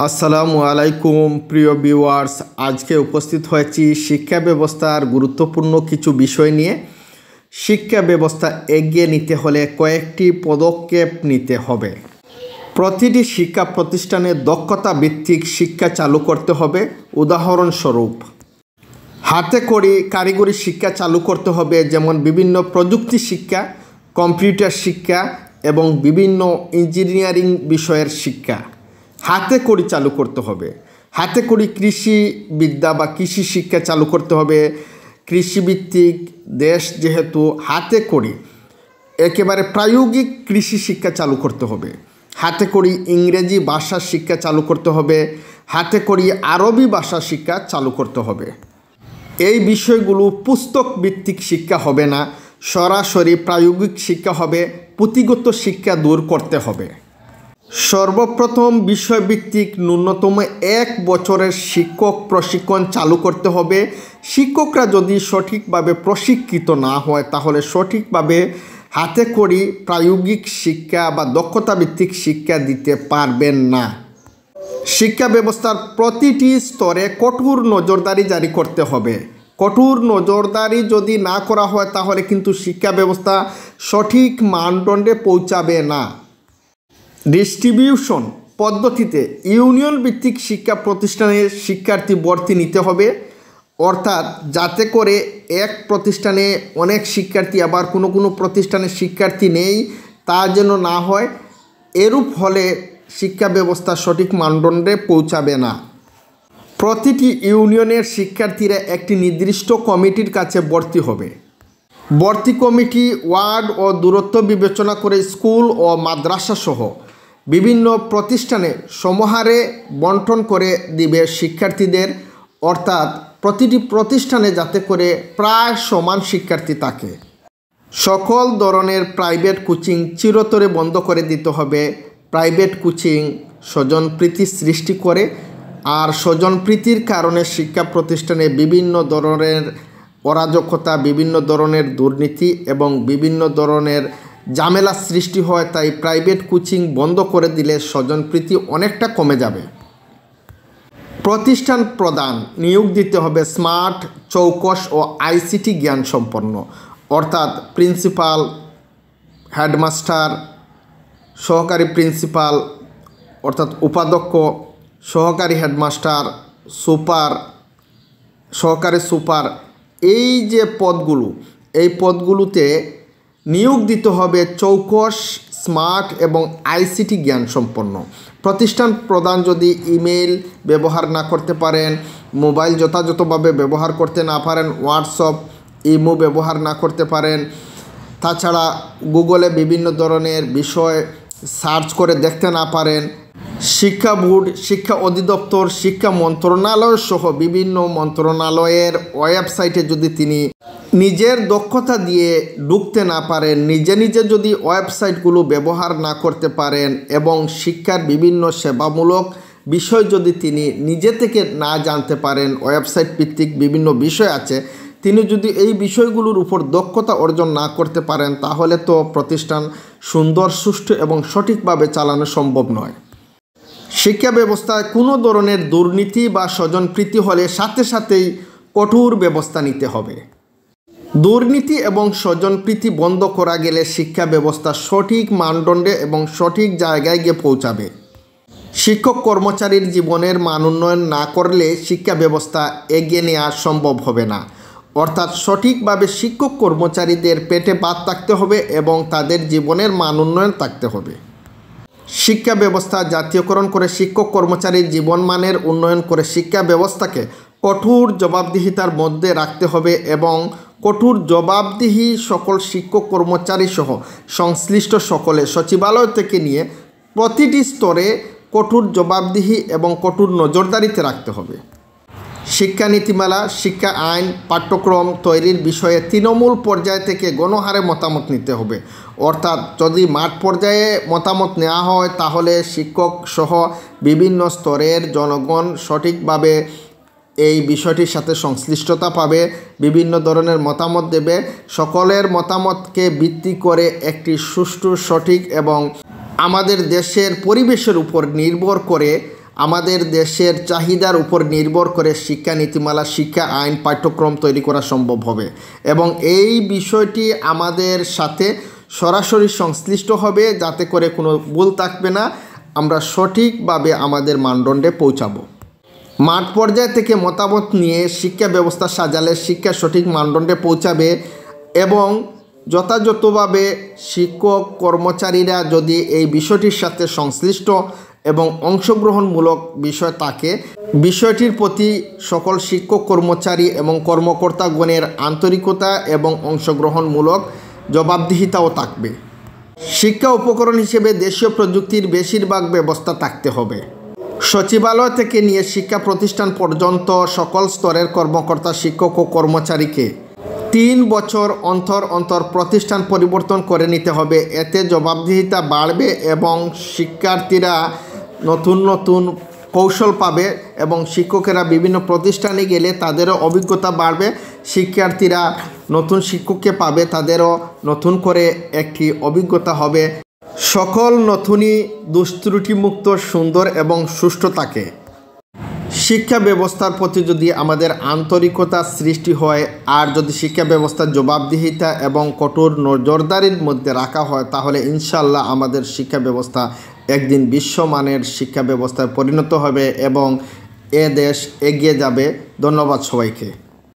আসসালামু আলাইকুম প্রিয় ভিউয়ার্স, আজকে উপস্থিত হয়েছি শিক্ষা ব্যবস্থার গুরুত্বপূর্ণ কিছু বিষয় নিয়ে। শিক্ষা ব্যবস্থা এগিয়ে নিতে হলে কয়েকটি পদক্ষেপ নিতে হবে। প্রতিটি শিক্ষা প্রতিষ্ঠানে দক্ষতা ভিত্তিক শিক্ষা চালু করতে হবে। উদাহরণস্বরূপ, হাতে খড়ি কারিগরি শিক্ষা চালু করতে হবে, যেমন বিভিন্ন প্রযুক্তি শিক্ষা, কম্পিউটার শিক্ষা এবং বিভিন্ন ইঞ্জিনিয়ারিং বিষয়ের শিক্ষা হাতে খড়ি চালু করতে হবে। হাতে খড়ি কৃষি বিদ্যা বা কৃষি শিক্ষা চালু করতে হবে। কৃষিভিত্তিক দেশ যেহেতু, হাতে খড়ি একেবারে প্রায়োগিক কৃষি শিক্ষা চালু করতে হবে। হাতে খড়ি ইংরেজি ভাষা শিক্ষা চালু করতে হবে। হাতে খড়ি আরবি ভাষা শিক্ষা চালু করতে হবে। এই বিষয়গুলো পুস্তক ভিত্তিক শিক্ষা হবে না, সরাসরি প্রায়োগিক শিক্ষা হবে। পুঁথিগত শিক্ষা দূর করতে হবে। সর্বপ্রথম বিষয়ভিত্তিক ন্যূনতম 1 বছরের শিক্ষক প্রশিক্ষণ চালু করতে হবে। শিক্ষকরা যদি সঠিকভাবে প্রশিক্ষিত না হয়, তাহলে সঠিকভাবে হাতে খড়ি প্রায়োগিক শিক্ষা বা দক্ষতা ভিত্তিক শিক্ষা দিতে পারবেন না। শিক্ষা ব্যবস্থার প্রতিটি স্তরে কঠোর নজরদারি জারি করতে হবে। কঠোর নজরদারি যদি না করা হয়, তাহলে কিন্তু শিক্ষা ব্যবস্থা সঠিক মানদণ্ডে পৌঁছাবে না। ডিস্ট্রিবিউশন পদ্ধতিতে ইউনিয়ন ভিত্তিক শিক্ষা প্রতিষ্ঠানের শিক্ষার্থী ভর্তি নিতে হবে, অর্থাৎ যাতে করে এক প্রতিষ্ঠানে অনেক শিক্ষার্থী আবার কোনো কোনো প্রতিষ্ঠানে শিক্ষার্থী নেই, তা যেন না হয়। এরূপ হলে শিক্ষা ব্যবস্থা সঠিক মানদণ্ডে পৌঁছাবে না। প্রতিটি ইউনিয়নের শিক্ষার্থীরা একটি নির্দিষ্ট কমিটির কাছে ভর্তি হবে। ভর্তি কমিটি ওয়ার্ড ও দূরত্ব বিবেচনা করে স্কুল ও মাদ্রাসা সহ বিভিন্ন প্রতিষ্ঠানে সমাহারে বন্টন করে দিবে শিক্ষার্থীদের, অর্থাৎ প্রতিটি প্রতিষ্ঠানে যাতে করে প্রায় সমান শিক্ষার্থী থাকে। সকল ধরনের প্রাইভেট কোচিং চিরতরে বন্ধ করে দিতে হবে। প্রাইভেট কোচিং স্বজনপ্রীতি সৃষ্টি করে, আর স্বজনপ্রীতির কারণে শিক্ষা প্রতিষ্ঠানে বিভিন্ন ধরনের অরাজকতা, বিভিন্ন ধরনের দুর্নীতি এবং বিভিন্ন ধরনের ঝামেলা সৃষ্টি হয়। তাই প্রাইভেট কোচিং বন্ধ করে দিলে স্বজনপ্রীতি অনেকটা কমে যাবে। প্রতিষ্ঠান প্রদান নিয়োগ দিতে হবে স্মার্ট, চৌকস ও আইসিটি জ্ঞান সম্পন্ন, অর্থাৎ প্রিন্সিপাল, হেডমাস্টার, সহকারী প্রিন্সিপাল অর্থাৎ উপাধ্যক্ষ, সহকারী হেডমাস্টার, সুপার, সহকারী সুপার, এই যে পদগুলো, এই পদগুলোতে নিয়োগ দিতে হবে চৌকস, স্মার্ট এবং আইসিটি জ্ঞান সম্পন্ন। প্রতিষ্ঠান প্রধান যদি ইমেল ব্যবহার না করতে পারেন, মোবাইল যথাযথভাবে ব্যবহার করতে না পারেন, হোয়াটসঅ্যাপ, ইমো ব্যবহার না করতে পারেন, তাছাড়া গুগলে বিভিন্ন ধরনের বিষয় সার্চ করে দেখতে না পারেন, শিক্ষা বোর্ড, শিক্ষা অধিদপ্তর, শিক্ষা মন্ত্রণালয় সহ বিভিন্ন মন্ত্রণালয়ের ওয়েবসাইটে যদি তিনি নিজের দক্ষতা দিয়ে ঢুকতে না পারেন, নিজে নিজে যদি ওয়েবসাইটগুলো ব্যবহার না করতে পারেন এবং শিক্ষার বিভিন্ন সেবামূলক বিষয় যদি তিনি নিজে থেকে না জানতে পারেন, ওয়েবসাইট ভিত্তিক বিভিন্ন বিষয় আছে, তিনি যদি এই বিষয়গুলোর উপর দক্ষতা অর্জন না করতে পারেন, তাহলে তো প্রতিষ্ঠান সুন্দর, সুষ্ঠু এবং সঠিকভাবে চালানো সম্ভব নয়। শিক্ষা ব্যবস্থায় কোনো ধরনের দুর্নীতি বা স্বজনপ্রীতি হলে সাথে সাথেই কঠোর ব্যবস্থা নিতে হবে। দুর্নীতি এবং স্বজনপ্রীতি বন্ধ করা গেলে শিক্ষা ব্যবস্থা সঠিক মানদণ্ডে এবং সঠিক জায়গায় গিয়ে পৌঁছাবে। শিক্ষক কর্মচারীর জীবনের মান উন্নয়ন না করলে শিক্ষা ব্যবস্থা এগিয়ে নেওয়া সম্ভব হবে না, অর্থাৎ সঠিকভাবে শিক্ষক কর্মচারীদের পেটে ভাত থাকতে হবে এবং তাদের জীবনের মান উন্নয়ন থাকতে হবে। শিক্ষা ব্যবস্থা জাতীয়করণ করে শিক্ষক কর্মচারীর জীবনমানের উন্নয়ন করে শিক্ষা ব্যবস্থাকে কঠোর জবাবদিহিতার মধ্যে রাখতে হবে এবং কঠোর জবাবদিহি সকল শিক্ষক কর্মচারী সহ সংশ্লিষ্ট সকলে, সচিবালয় থেকে নিয়ে প্রতিটি স্তরে কঠোর জবাবদিহি এবং কঠোর নজরদারিতে রাখতে হবে। শিক্ষা নীতিমালা, শিক্ষা আইন, পাঠ্যক্রম তৈরির বিষয়ে তৃণমূল পর্যায় থেকে গণহারে মতামত নিতে হবে, অর্থাৎ যদি মাঠ পর্যায়ে মতামত নেওয়া হয়, তাহলে শিক্ষক সহ বিভিন্ন স্তরের জনগণ সঠিকভাবে এই বিষয়টির সাথে সংশ্লিষ্টতা পাবে, বিভিন্ন ধরনের মতামত দেবে। সকলের মতামতকে ভিত্তি করে একটি সুষ্ঠু, সঠিক এবং আমাদের দেশের পরিবেশের উপর নির্ভর করে আমাদের দেশের চাহিদার উপর নির্ভর করে শিক্ষা নীতিমালা, শিক্ষা আইন, পাঠ্যক্রম তৈরি করা সম্ভব হবে এবং এই বিষয়টি আমাদের সাথে সরাসরি সংশ্লিষ্ট হবে, যাতে করে কোনো ভুল থাকবে না, আমরা সঠিকভাবে আমাদের মানদণ্ডে পৌঁছাবো। মাঠ পর্যায় থেকে মতামত নিয়ে শিক্ষা ব্যবস্থা সাজালে শিক্ষা সঠিক মানদণ্ডে পৌঁছাবে এবং যথাযথভাবে শিক্ষক কর্মচারীরা যদি এই বিষয়টির সাথে সংশ্লিষ্ট এবং অংশগ্রহণমূলক বিষয় থাকে, বিষয়টির প্রতি সকল শিক্ষক কর্মচারী এবং কর্মকর্তাগণের আন্তরিকতা এবং অংশগ্রহণমূলক জবাবদিহিতাও থাকবে। শিক্ষা উপকরণ হিসেবে দেশীয় প্রযুক্তির বেশিরভাগ ব্যবস্থা থাকতে হবে। সচিবালয় থেকে নিয়ে শিক্ষা প্রতিষ্ঠান পর্যন্ত সকল স্তরের কর্মকর্তা, শিক্ষক ও কর্মচারীকে 3 বছর অন্তর অন্তর প্রতিষ্ঠান পরিবর্তন করে নিতে হবে। এতে জবাবদিহিতা বাড়বে এবং শিক্ষার্থীরা নতুন নতুন কৌশল পাবে এবং শিক্ষকেরা বিভিন্ন প্রতিষ্ঠানে গেলে তাদেরও অভিজ্ঞতা বাড়বে। শিক্ষার্থীরা নতুন শিক্ষককে পাবে, তাদেরও নতুন করে একটি অভিজ্ঞতা হবে। সকল নতুনই দুষ্ত্রুটিমুক্ত, সুন্দর এবং সুষ্ঠু থাকে। শিক্ষা ব্যবস্থার প্রতি যদি আমাদের আন্তরিকতা সৃষ্টি হয় আর যদি শিক্ষা ব্যবস্থার জবাবদিহিতা এবং কঠোর নজরদারির মধ্যে রাখা হয়, তাহলে ইনশাল্লাহ আমাদের শিক্ষা ব্যবস্থা একদিন বিশ্বমানের শিক্ষা ব্যবস্থায় পরিণত হবে এবং এ দেশ এগিয়ে যাবে। ধন্যবাদ সবাইকে।